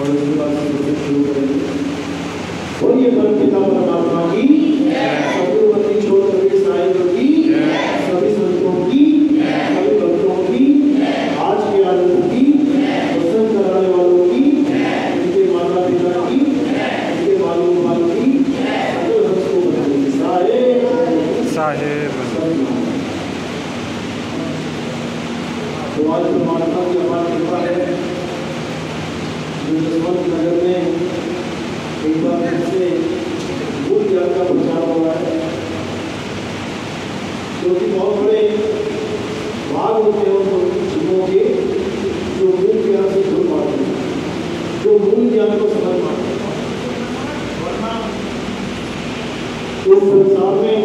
और उसके बाद हम प्रोसेस शुरू करेंगे। बोलिए परमपिता परमात्मा की, सतगुरुमति छोड़ करके साहिबों की, सभी संतों की, सभी भक्तों की, आज के आनंद की, प्रसन्न कराने वालों की, उनके माता पिता की, उनके बालों बाल की, सकल हंस को बनाने की साहेब। तो आज परमात्मा की अपार कृपा है, जो जसवंत नगर में एक बार फिर से मूल ज्ञान का प्रचार हो रहा है, क्योंकि बहुत बड़े भाग होते हैं उन जीवों के जो मूल ज्ञान से जुड़ पाते हैं, जो मूल ज्ञान को समझ पाते हैं। वरना इस संसार में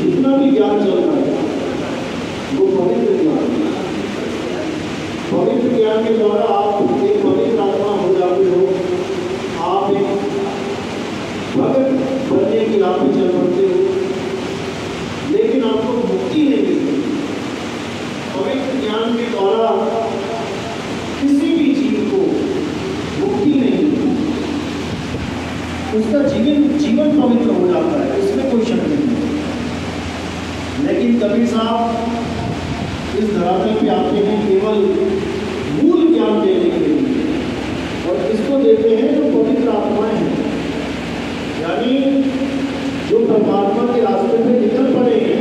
जितना भी ज्ञान चल रहा है वो पवित्र ज्ञान है। पवित्र ज्ञान के द्वारा आप एक पवित्र आत्मा हो जाते हो, आप एक भगत बनने की राह में चल पड़ते हो, लेकिन आपको मुक्ति नहीं मिलती। पवित्र ज्ञान के द्वारा किसी भी जीव को मुक्ति नहीं मिलती, उसका जीवन पवित्र हो जाता है, इसमें कोई शक नहीं है। लेकिन कबीर साहब इस धरातल पे आते हैं केवल मूल ज्ञान देने के लिए, और इसको देते हैं जो पवित्र आत्माएं हैं, यानी जो परमात्मा के रास्ते पे निकल पड़े हैं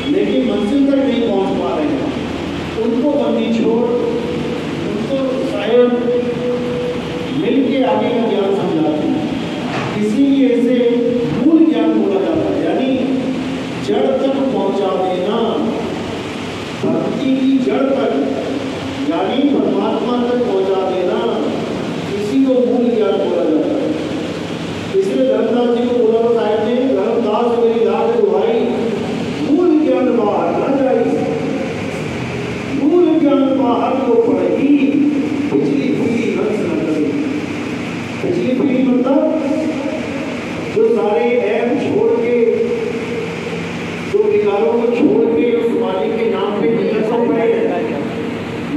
लेकिन मंजिल तक नहीं पहुंच पा रहे हैं, उनको बंदी छोड़, उनको शायद मिलके आगे का ज्ञान समझाते हैं। इसीलिए इसे मूल ज्ञान बोला जाता है, यानी जड़ तक पहुंचा देना, भक्ति की जड़ तक, यानी परमात्मा तक पहुंचा देना, इसी को मूल ज्ञान बोला जाता है। इसलिए धर्मदास जी को बोला साहब ने, धर्मदास मेरी दाद दुहाई, मूल ज्ञान बाहर न जाई, मूल ज्ञान बाहर को पड़ेगी, पिछली पीढ़ी हंस न करेगी। पिछली पीढ़ी मतलब जो सारे ऐप छोड़ के, जो विकारों को छोड़ के उस मालिक के नाम पे निकल सो गए,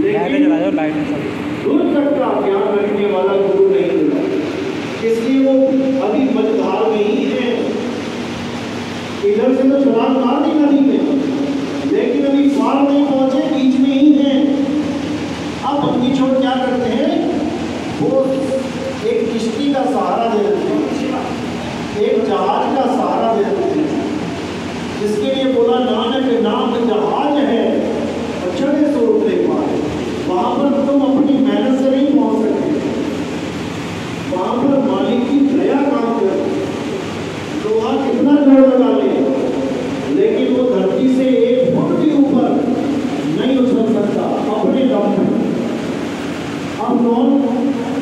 लेकिन दूर तक का ज्ञान रखने वाला गुरु नहीं मिला, इसलिए वो अभी मझधार में ही है। इधर से तो छलांग मार दी नदी में, लेकिन अभी पार नहीं पहुंचे, बीच में ही है। अब अपनी छोड़ क्या करते हैं, वो एक किश्ती का सहारा दे देते हैं, एक जहाज का सहारा दे देते हैं, जिसके लिए बोला नानक नाम जहाज है और चढ़े सो उतरे पाए। वहां पर तुम अपनी मेहनत से नहीं पहुंच सकते, वहां पर मालिक की दया काम कर, लोहा कितना जोर लगा ले, लेकिन वो धरती से एक फुट भी ऊपर नहीं उछल सकता अपने दम पे। अब कौन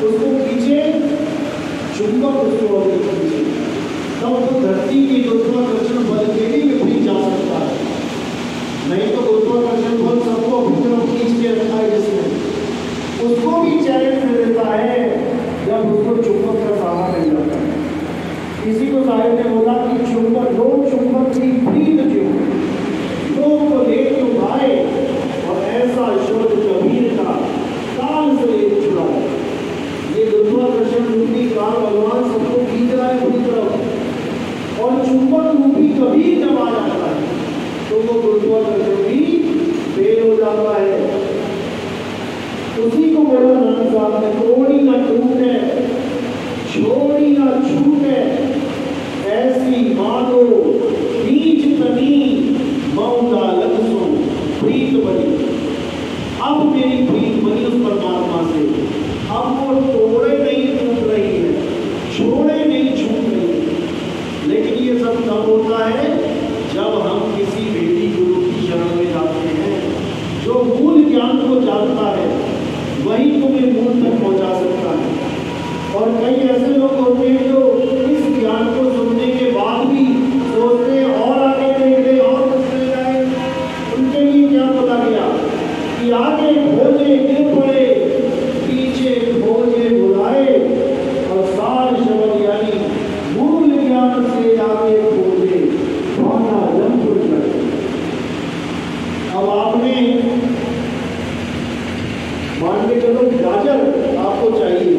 उसको खींचे, चुंबक उसको खींचे, तब तो धरती की गुरुत्वाकर्षण बल के भी विपरीत जा सकता है। नहीं तो गुरुत्वाकर्षण बल सबको अपनी तरफ खींच के रखा है, जिसमें उसको भी चैलेंज दे देता है जब उसको चुंबक का सहारा मिल जाता है। इसी को साहिब ने बोला कि चुंबक दो चुंबक की प्रीत जो लोग को लेके उठाए, और ऐसा शब्द कबीर का काल से ले छुड़ाए। ये गुरुत्वाकर्षण रूपी काल भगवान सबको खींच रहा है अपनी तरफ, और चुंबक रूपी कभी जब आ जाता है तो वो गुरुत्वाकर्षण भी फेल हो जाता है। उसी को बोला नानक साहब ने, तोड़ी ना टूटे, छोड़ी ना छूटे, ऐसी मानो बीच तनी मौका लग सो प्रीत बनी। अब मेरी प्रीत बनी उस परमात्मा से, अब वो तोड़े नहीं टूट रही है, छोड़े नहीं छूट रही है। लेकिन ये सब तब होता है जब हम किसी बेटी गुरु की शरण में जाते हैं, जो मूल ज्ञान को जानता है, वही तुम्हें मूल तक पहुंचा सकता है। और कई ऐसे लोग होते हैं जो इस ज्ञान को सुनने के बाद भी सोचते हैं और आगे देखे और कुछ जाए। उनके लिए क्या बोला गया कि आगे खोजे गिर पड़े, पीछे खोजे बुलाए, और सार शब्द यानी मूल ज्ञान से आगे खोजे भावना जंतु करे। अब आपने मान के चलो गाजर आपको चाहिए,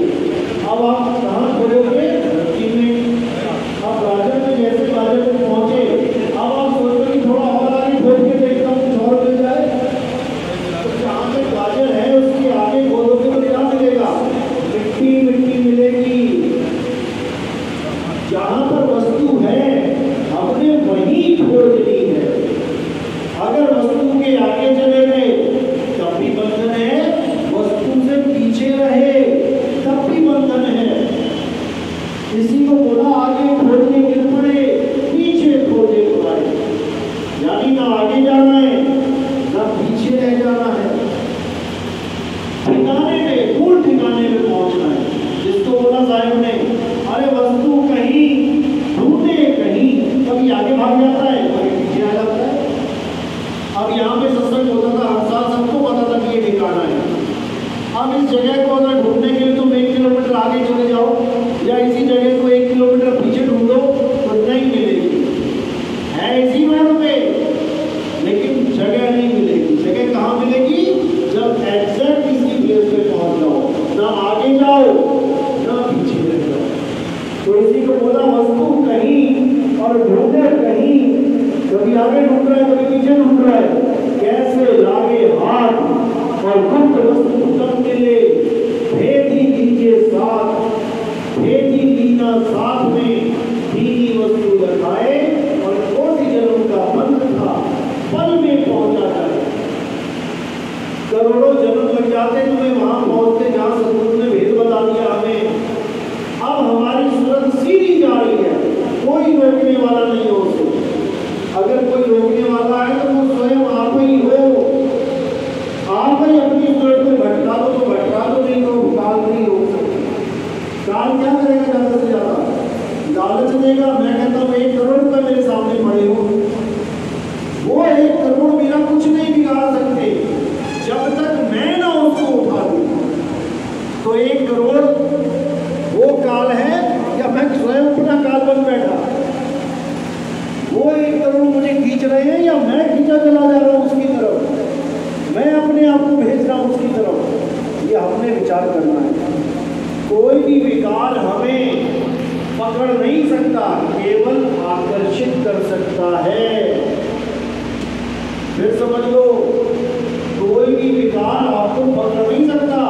ना आगे जाओ ना पीछे रह जाओ। तो इसी को बोला वस्तु कहीं और ढूंढे कहीं, कभी आगे ढूंढ रहा है कभी पीछे ढूंढ रहा है। कैसे लागे हाथ और गुप्त वस्तु तक मिले, भेद ही दीजिए साथ, भेद ही दीना साथ में, दीनी वस्तु लगाए और कोटि जन्म का बंध था पल में पहुंचा जाए। करोड़ों जन्म लग जाते तुम्हें वहां पहुंचते जहां सतगुरु ने भेद बता दिया हमें। अब हमारी सूरत सीधी जा रही है, कोई रोकने वाला नहीं हो उसको। अगर कोई रोकने वाला है तो वो स्वयं आप ही हो, आप ही अपनी सूरत में भटका दो तो भटका दो, नहीं तो काल नहीं रोक सकते। काल क्या करेगा ज्यादा से ज्यादा? लालच देगा। मैं कहता हूँ 1 करोड़ रुपए मेरे सामने पड़े हो, वो 1 करोड़ मेरा कुछ नहीं बिगाड़ सकते जब तक मैं ना उसको उठा दूं। तो 1 करोड़ वो काल है या मैं स्वयं अपना काल बन बैठा? वो 1 करोड़ मुझे खींच रहे हैं या मैं खींचा चला जा रहा हूं उसकी तरफ, मैं अपने आप को भेज रहा हूं उसकी तरफ? ये हमने विचार करना है। कोई भी विकार हमें पकड़ नहीं सकता, केवल आकर्षित कर सकता है। फिर समझ लो, कोई भी विकार आपको पकड़ नहीं सकता,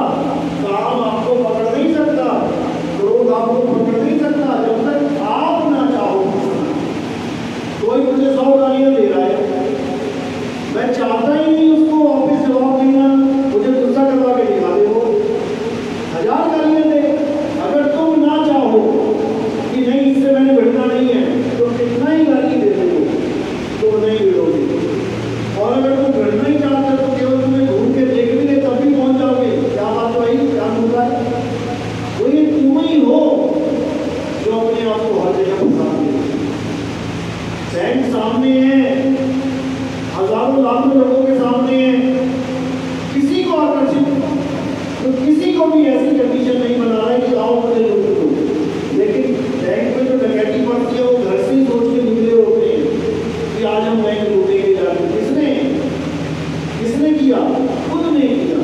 काम आपको पकड़ नहीं सकता, क्रोध आपको पकड़ नहीं सकता जब तक आप ना चाहो। कोई मुझे 100 गालियां दे रहा है, मैं चाहता ही नहीं उसको वापस जवाब देना, मुझे गुस्सा करवा के दिखा दे वो 1000 गालियां दे। अगर तुम ना चाहो कि नहीं इससे मैंने भिड़ना नहीं है तो कितना ही गाली दे दो तो नहीं भिड़ोगे। और अगर तुम भिड़ना ही चाहते तो केवल तुम्हें घूम के देख भी ले तभी पहुंच जाओगे। क्या बात भाई, क्या होगा? तो ये तुम ही हो जो अपने आप को हर जगह फंसा दे। बैंक सामने है, हजारों लाखों लोगों के सामने है, किसी को आकर्षित तो किसी को भी ऐसी कंडीशन नहीं बना रहा है कि आओ मुझे लूट दो। लेकिन बैंक में जो डकैती पड़ती है वो घर से ही सोच के निकले होते हैं कि आज हम बैंक लूटेंगे जाके। किसने किया? खुद ने किया।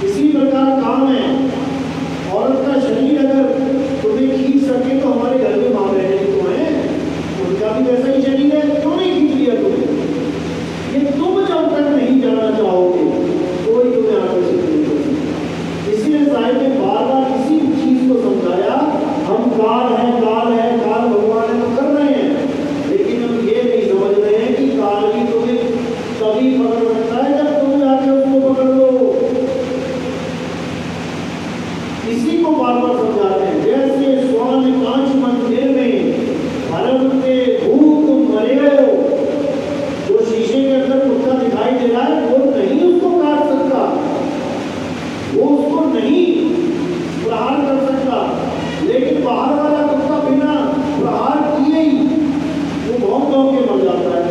इसी प्रकार काम है। औरत का शरीर अगर तुम्हें खींच सके तो हमारे घर में माँ बहने तो है, उनका भी वैसा ही शरीर है, क्यों नहीं खींच लिया तुम्हें? ये तुम जब तक नहीं जाना चाहोगे कोई तुम्हें आकर्षित नहीं कर सकता। इसलिए साहिब ने बार बार इसी चीज को समझाया। हम काल है, काल है, काल भगवान है तो कर रहे हैं, लेकिन हम ये नहीं समझ रहे हैं कि काल भी तुम्हें तभी पकड़ सकता है जब तुम जाके उसको पकड़ लो। इसी को बार बार समझाते हैं। जैसे स्वर्ण कांच मंदिर में धर्म के भूत मरे हो, जो शीशे के अंदर कुत्ता दिखाई दे रहा है वो नहीं उसको काट सकता, वो उसको नहीं प्रहार कर सकता, लेकिन बाहर वाला कुत्ता बिना प्रहार किए ही वो भौंक भौंक के मर जाता है,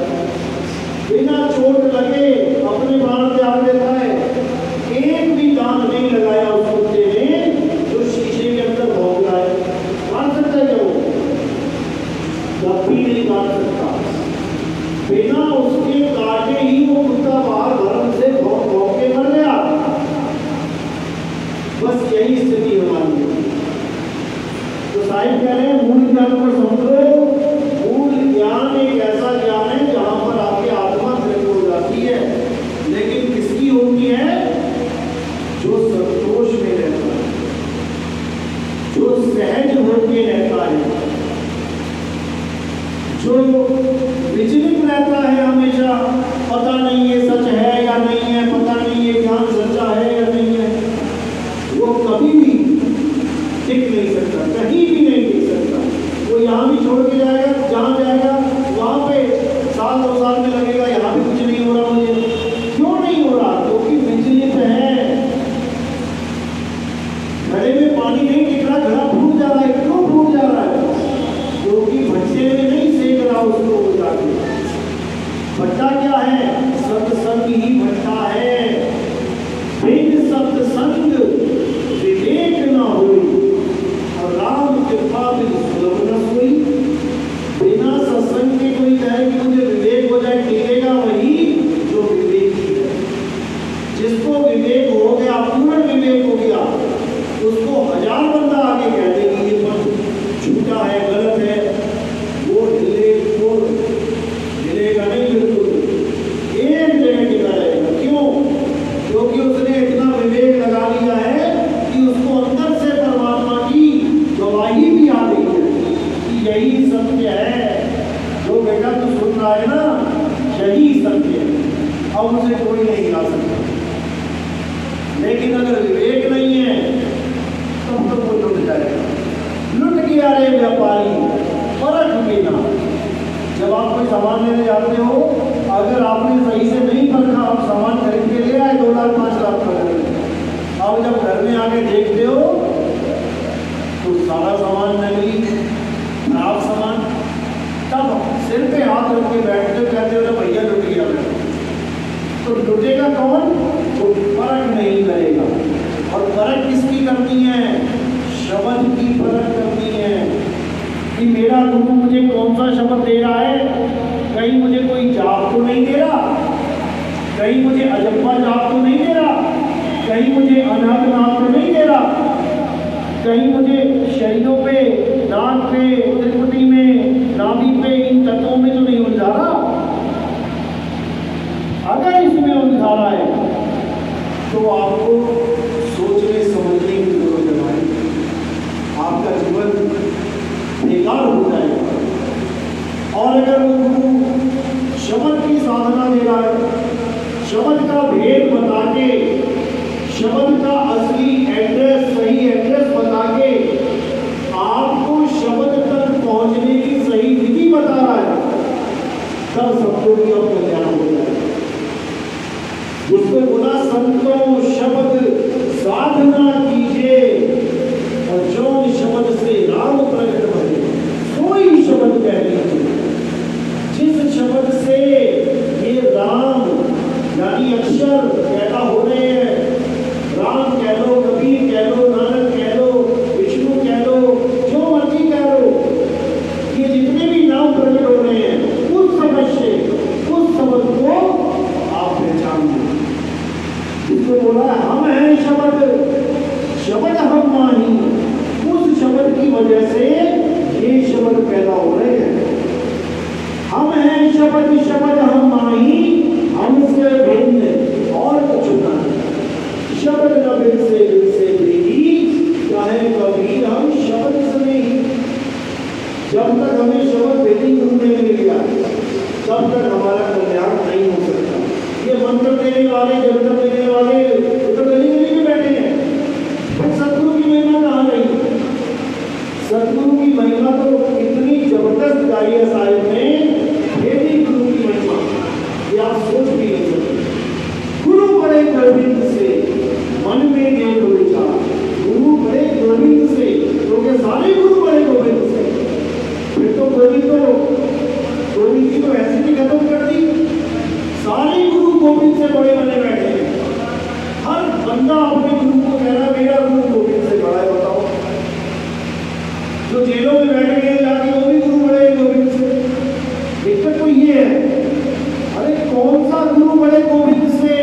बिना चोट लगे अपने प्राण त्याग देता है। एक भी दांत नहीं लगाया उस कुत्ते ने जो शीशे के अंदर भौंक रहा है। काट सकता है क्या वो? कभी नहीं काट सकता। बिना उसके काटे ही वो कुत्ता बाहर भरम से भौंक भौंक के मर गया। बस यही स्थिति हमारी है। तो साहिब कह रहे हैं मूल ज्ञान को समझो। मूल ज्ञान एक ऐसा ज्ञान है जहां पर आपकी आत्मा दृढ़ हो जाती है, लेकिन किसकी होती है? जो संतोष में रहता है, जो सहज होके रहता है, जो विचलित रहता है हमेशा, पता नहीं ये सच है या नहीं है, पता नहीं ये ज्ञान सच्चा है या नहीं है, वो कभी भी टिक नहीं सकता, कहीं भी नहीं टिक सकता। वो यहाँ भी छोड़ के जाएगा, जहाँ जाएगा वहाँ पे 1-2 साल में लगेगा, यहाँ भी कुछ नहीं हो रहा मुझे। क्यों नहीं हो रहा? क्योंकि विचलित है। घड़े में पानी नहीं टिक रहा, घड़ा फूट जा रहा है। क्यों फूट जा रहा है? क्योंकि भट्टे में नहीं सेक रहा उसको जाके। भट्टा क्या है? सत्संग ही भट्टा है। बिन सत्संग विवेक न हुई और राम कृपा बिन सुलभ न हुई। बिना सत्संग के कोई कहे कि मुझे विवेक हो जाए, टिकेगा वही जो विवेकी है। जिसको विवेक हो गया, पूर्ण विवेक हो गया, सामान लेने जाते हो, अगर आपने सही से नहीं परखा, आप सामान खरीद के ले आए 2 लाख 5 लाख का, अब जब घर में आके देखते हो तो सारा सामान नकली, खराब सामान, तब सिर पे हाथ रख के बैठते हो, कहते हो भैया लुट गया मैं। तो लुटेगा कौन? वो फर्क नहीं करेगा। और फर्क किसकी करनी है? शब्द की फर्क करनी है कि मेरा गुरु मुझे कौन सा शब्द दे रहा है। कहीं मुझे कोई जाप तो नहीं दे रहा, कहीं मुझे अजंपा जाप तो नहीं दे रहा, कहीं मुझे अनहद नाम तो नहीं दे रहा, कहीं मुझे शरीरों पे, नाक पे, त्रिपुटी में, नाभि पे, इन तत्वों में तो नहीं उलझा रहा। अगर इसमें उलझा रहा है तो आपको सोचने समझने की जरूरत है भाई, आपका जीवन बेकार हो जाएगा। और अगर वो गुरु शब्द की साधना दे रहा है, शब्द का भेद बता के, शब्द का असली एड्रेस, सही एड्रेस बता के आपको शब्द तक पहुंचने की सही विधि बता रहा है, तब सबको भी अब कल्याण हो जाएगा। जिसको बोला संतों शब्द साधना कीजिए और जौन शब्द से राम प्रकट भरे कोई शब्द कह लीजिए। जिस शब्द से ये राम यानी अक्षर पैदा हो रहे हैं, राम कह लो, कबीर कह लो, नानक कह लो, विष्णु कह लो, जो मर्जी कह लो, ये जितने भी नाम प्रकट हो रहे हैं उस शब्द से, उस शब्द को आप पहचान लो। इसको बोला हम हैं शब्द, शब्द हम माही, उस शब्द की वजह से ये शब्द पैदा हो रहे हैं। हम हैं शब्द, शब्द हम माही, हमसे भिन्न और कुछ नहीं। शब्द न बिन से भी चाहे कबीर हम शब्द से नहीं। जब तक हमें शब्द भेदी गुरु नहीं मिल गया तब तक हमारा कल्याण नहीं हो सकता। ये मंत्र देने वाले, जंतर देने वाले तो गली गली में बैठे हैं, पर सतगुरु की महिमा कहाँ गई? सतगुरु की महिमा तो इतनी जबरदस्त गाई है साहिब ने, भेदी गुरु की महिमा ये आप सोच भी नहीं सकते। गुरु बड़े गोविंद से मन में देख विचार, गुरु बड़े गोविंद से, क्योंकि सारे गुरु बड़े गोविंद से। फिर तो गोविंद की तो ऐसी भी खत्म कर दी, सारे गुरु गोविंद से बड़े बने बैठे हैं। हर बंदा अपने गुरु को कह रहा मेरा गुरु गोविंद से बड़ा है। बताओ, जो जेलों में बैठ गए जाके वो भी गुरु बड़े गोविंद से। दिक्कत तो ये है, अरे कौन सा गुरु बड़े गोविंद से?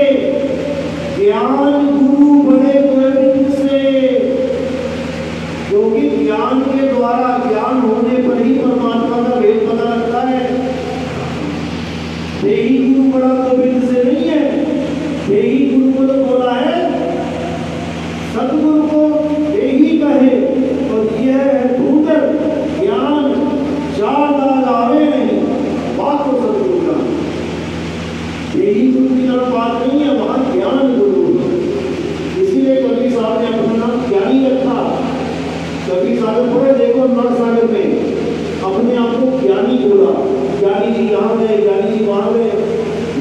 ज्ञान गुरु बड़े गोविंद से, क्योंकि ज्ञान के द्वारा, ज्ञान होने पर ही परमात्मा का भेद पता लगता है। यही गुरु बड़ा गोविंद से नहीं है। यही गुरु को तो बोला है, सतगुरु को यही कहे और यह है भूतर ज्ञान ज्यादा लावे नहीं, बात तो सतगुरु का। यही गुरु की तरफ बात नहीं है, वहां ज्ञान गुरु। इसीलिए कबीर साहब ने अपना नाम ज्ञानी रखा। कबीर सागर पढ़े देखो, नर सागर में अपने आप को ज्ञानी बोला। ज्ञानी जी यहाँ गए, ज्ञानी जी वहां गए,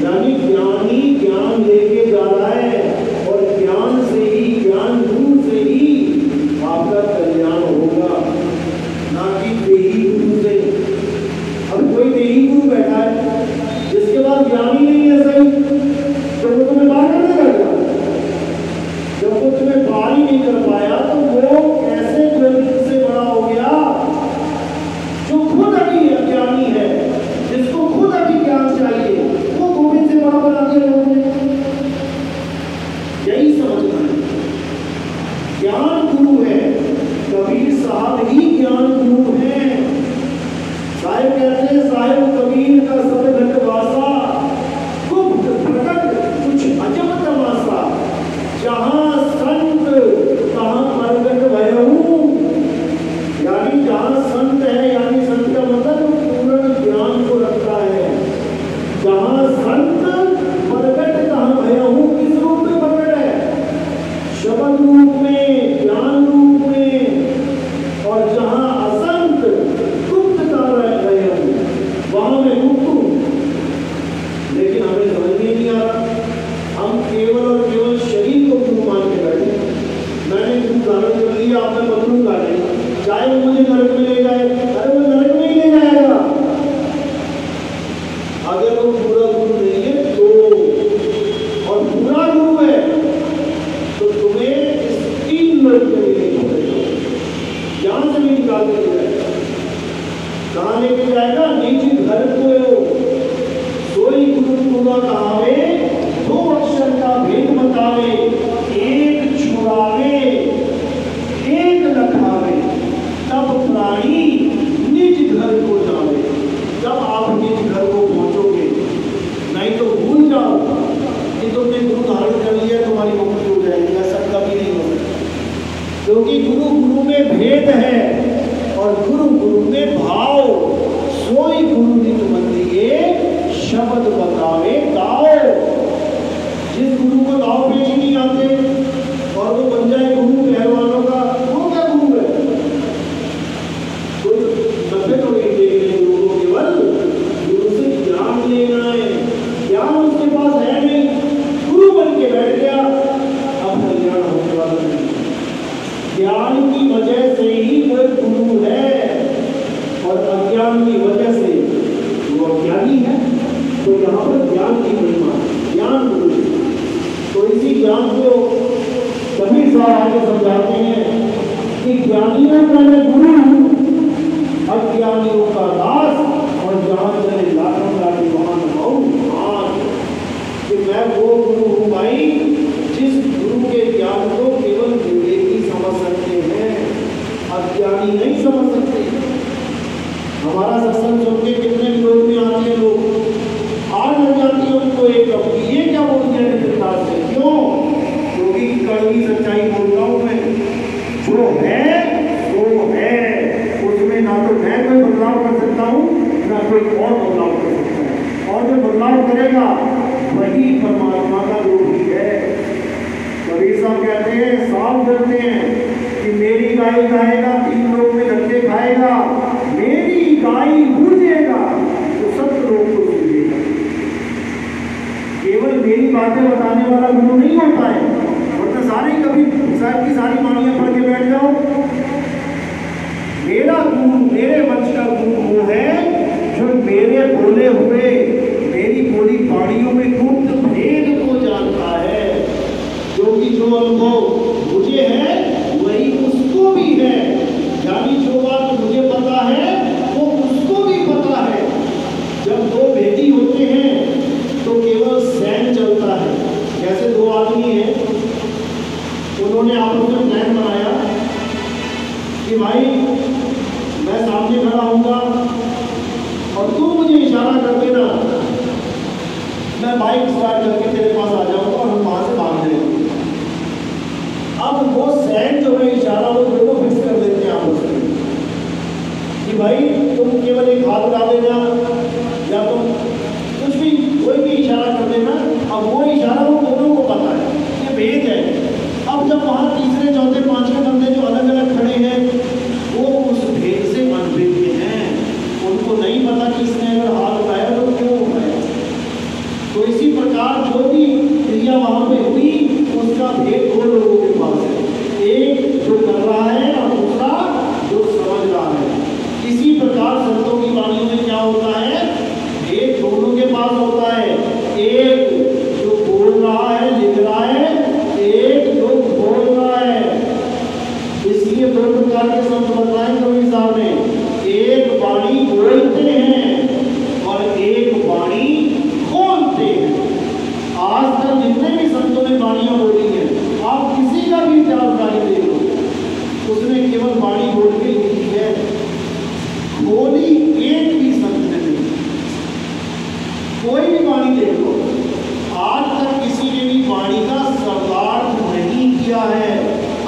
यानी ज्ञानी ज्ञान लेके जा रहा है और ज्ञान से ही, ज्ञान गुरु से ही आपका कल्याण होगा, ना कि देही गुरु से। अब कोई देही गुरु बैठा है जिसके बाद ज्ञानी नहीं है सही, तो वो तुम्हें बाहर कर देगा। जब वो तुम्हें बाहर ही नहीं कर पाया तो वो कैसे गोविंद से बड़ा हो गया? जो खुद अभी अज्ञानी है, जिसको खुद अभी ज्ञान चाहिए, वो गोविंद से बड़ा बना दिया लोगों ने। यही समझना है, ज्ञान गुरु है, कबीर साहब ही ज्ञान गुरु है। साहिब कहते हैं, साहिब कबीर का सब घटवासा, गुप्त प्रकट कुछ अजब तमाशा, जहां संत तहां प्रगट भयहूं। यानी जहां संत है, यानी संत का मतलब पूर्ण ज्ञान को रखता है। जहां संत प्रकट तहां भयहूं, किस रूप में प्रकट है? शब्द रूप में, ज्ञान रूप में। और जहां असंत गुप्त कर रहे हैं, वहां में गुप्त रूप धारण कर लिया, आपने बदलूंगा नहीं, चाहे वो मुझे नरक में ले जाए, अरे वो नरक में ही ले जाएगा। अगर वो पूरा गुरु नहीं है तो, और पूरा गुरु है तो तुम्हें इस 3 लोग में भी नहीं पड़ेगा, यहां से भी निकाल के ले जाएगा। कहाँ लेके जाएगा? निज घर को सोई गुरु पूरा कहावे, 2 अक्षर का भेद बतावे, एक छुड़ावे एक लखावे, तब प्राणी निज घर को जावे। जब आप निज घर को पहुंचोगे, नहीं तो भूल जाओ कि तुमने गुरु धारण कर लिया, तुम्हारी मुक्ति हो जाएगी। ऐसा कभी नहीं हो सकता, क्योंकि गुरु गुरु में भेद है और गुरु गुरु में भाव। सोई गुरु नित मंदिए, शब्द बतावे गाओ। जिस गुरु को गाँव पेच ही नहीं आते और वो बन जाए गुरु पहलवानों का, वो क्या गुरु है? तो नब्बे तो गुरु को केवल गुरु से ज्ञान लेना है, ज्ञान उसके पास है नहीं, गुरु बन के बैठ गया, अब कल्याण होने वाला नहीं। ज्ञान की वजह से ही वो गुरु है और अज्ञान की वजह से वो अज्ञानी है। तो यहाँ पर ज्ञान की महिमा, ज्ञान गुरु। तो इसी ज्ञान को कबीर साहब आगे समझाते हैं कि ज्ञानियों का मैं गुरु, अज्ञानियों का दास, और जहाँ चले लाखों लाठी वहां नमाऊं। कि मैं वो गुरु हूँ भाई जिस गुरु के ज्ञान को केवल विवेक ही समझ सकते हैं, अज्ञानी नहीं समझ सकते। हमारा सत्संग सुन के कितने विरोध में आते हैं लोग, आज हो जाती है उनको एक ये क्या बोल दिया प्रकार से, क्यों? क्योंकि कड़वी सच्चाई बोल रहा हूँ मैं, जो है वो है, उसमें ना तो मैं कोई बदलाव कर सकता हूँ ना कोई और बदलाव कर सकता है, और जो बदलाव करेगा वही परमात्मा का रूप ही है। कबीर साहब कहते हैं, साफ करते हैं कि मेरी गाय गाएगा 3 लोग में धक्के खाएगा, मेरी गाय बूझेगा तो 7 लोग को सूझेगा। केवल मेरी बातें बताने वाला गुरु नहीं होता है, वरना सारे कभी साहब की सारी वाणियां पढ़ के बैठ जाओ। मेरा गुरु, मेरे वंश का गुरु वो है जो मेरे बोले हुए, मेरी बोली वाणियों में गुप्त भेद को जानता है, क्योंकि जो अनुभव मुझे है वही उसको भी है, यानी जो बात मुझे पता है वो उसको भी पता है। जब 2 भेदी होते हैं तो केवल सैन चलता है। जैसे 2 आदमी हैं, उन्होंने आपस में प्लान बनाया कि भाई मैं सामने खड़ा होऊंगा और तू मुझे इशारा कर देना, मैं बाइक स्टार्ट करके तेरे पास आ जाऊंगा और हम वहां से भाग जाएंगे। अब वो सैन जो है इशारा वो दोनों फिक्स कर देते हैं आपस में कि भाई तुम केवल एक हाथ उड़ा देना या तुम कुछ भी कोई भी इशारा कर देना। अब वो इशारा वो दोनों को पता है, ये भेद है। अब जब वहाँ तीसरे चौथे पांचवें बंदे जो अलग अलग खड़े हैं वो उस भेद से अनभिज्ञ हैं, उनको नहीं पता कि इसने अगर हाथ उठाया तो क्यों उठाया। तो इसी प्रकार जो भी क्रिया वहाँ पे हुई उसका भेद 2 लोगों के पास है, एक जो कर रहा है और दूसरा जो समझ रहा है। इसी प्रकार संतों की वाणियों में क्या होता है, एक दोनों के पास होता है, एक जो बोल रहा है लिख रहा है, एक जो बोल रहा है। इसलिए 2 प्रकार के संत बताए कबीर साहब ने, एक वाणी बोलते हैं और एक वाणी खोलते हैं। आज तक जितने भी संतों ने वाणियां बोली हैं, आप किसी का भी जानकारी दे लो, उसने केवल वाणी बोल के लिखी है, बोली एक भी संत ने नहीं। कोई भी वाणी देख लो, आज तक किसी ने भी वाणी का शब्दार्थ नहीं किया है,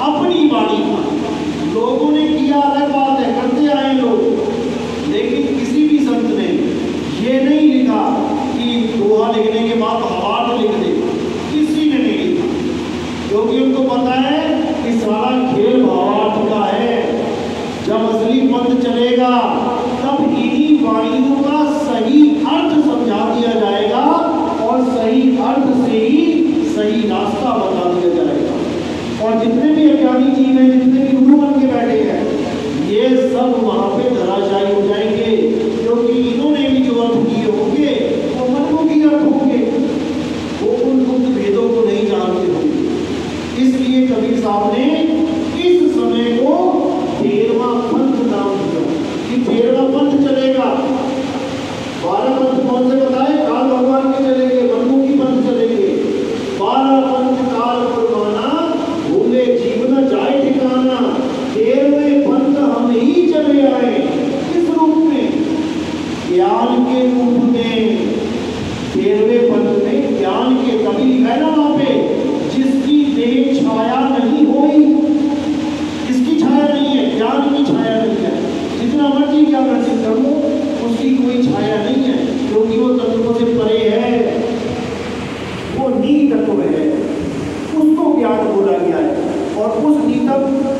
अपनी वाणी का। लोगों ने किया अलग बात है, करते आए लोग, लेकिन किसी भी संत ने ये नहीं लिखा कि दोहा लिखने के बाद भावार्थ लिख दे, किसी ने नहीं लिखा, क्योंकि उनको पता है कि सारा खेल भावार्थ का है। जब असली पंथ चलेगा तब इन्हीं वाणियों का सही अर्थ समझा दिया जाएगा और सही अर्थ से ही सही रास्ता बता दिया जाएगा। और जितने भी अज्ञानी जीव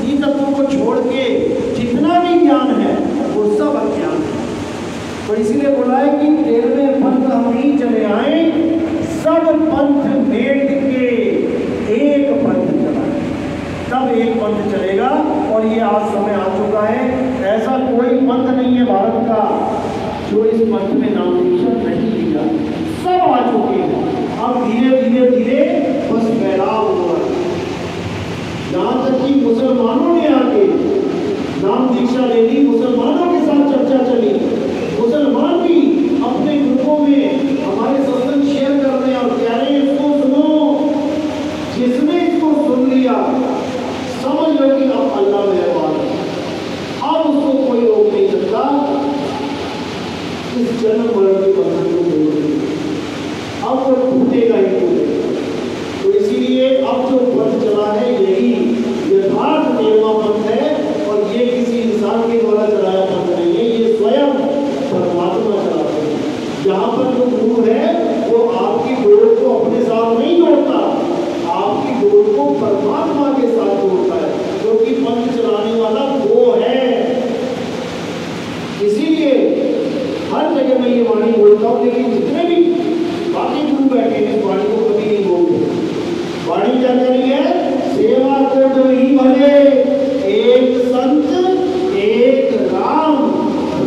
इन तत्वों को छोड़ के जितना भी ज्ञान है वो सब अज्ञान है। तो इसीलिए बोला है कि 13वें पंथ हम ही चले आए, सब पंथ मेट के एक पंथ चलाए, तब एक पंथ चलेगा। और ये आज समय आ चुका है, ऐसा कोई पंथ नहीं है भारत का जो इस पंथ में नाम दीक्षा नहीं लिया, सब आ चुके हैं। अब धीरे धीरे धीरे बस फैलाव हुआ है, यहाँ तक कि मुसलमानों ने आके नाम दीक्षा ले ली, मुसलमानों के साथ चर्चा चली, मुसलमान भी अपने ग्रुपों में हमारे सत्संग शेयर कर रहे हैं और कह रहे हैं इसको सुनो। जिसने इसको सुन लिया समझ लो कि अब अल्लाह मेहरबान है, अब उसको कोई रोक नहीं सकता इस जन्म मरण के बंधन को तोड़ने, अब वो टूटेगा ही टूटेगा। तो इसीलिए अब जो पंथ चला है यही यथार्थ 13वां पंथ है, और ये किसी इंसान के द्वारा चलाया पंथ नहीं है, ये स्वयं परमात्मा चलाते हैं। यहाँ पर जो गुरु है वो आपकी डोर को अपने साथ नहीं जोड़ता, आपकी डोर को परमात्मा के साथ जोड़ता है, क्योंकि पंथ चलाने वाला वो है। इसीलिए हर जगह मैं ये वाणी बोलता हूँ, लेकिन जितने भी बाकी गुरु बैठे हैं इस वाणी को कभी नहीं बोलते। वाणी क्या कह रही है? सेवा को जो ही भले, एक संत एक राम,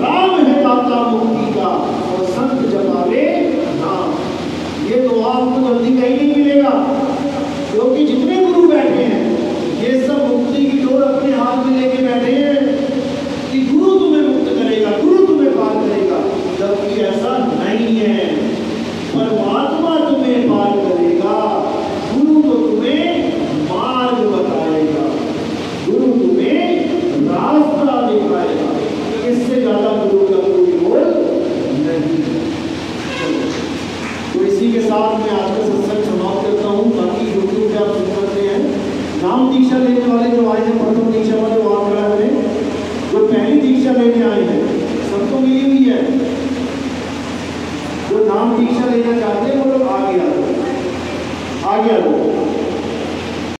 राम है दाता मुक्ति का और संत जपावे नाम। ये तो आपको जल्दी कहीं नहीं मिलेगा, क्योंकि जितने गुरु बैठे हैं ये सब मुक्ति की डोर अपने हाथ में लेके बैठे हैं कि गुरु तुम्हें मुक्त करेगा, गुरु तुम्हें पार करेगा, जबकि ऐसा नहीं है। परमात्मा तुम्हें पार करेगा, गुरु तो तुम्हें मार्ग बताएगा, गुरु तुम्हें रास्ता दिखाएगा। इससे ज्यादा गुरु का कोई रोल नहीं। तो इसी के साथ मैं आज का सत्संग समाप्त करता हूँ। बाकी यूट्यूब पे आप सुन सकते हैं। नाम दीक्षा लेने वाले जो आए हैं, प्रथम दीक्षा वाले वहाँ खड़ा है, जो पहली दीक्षा लेने आए हैं सबको मिली हुई है। जो नाम दीक्षा लेना चाहते हैं वो लोग आगे आ जाओ, आगे आ जाओ।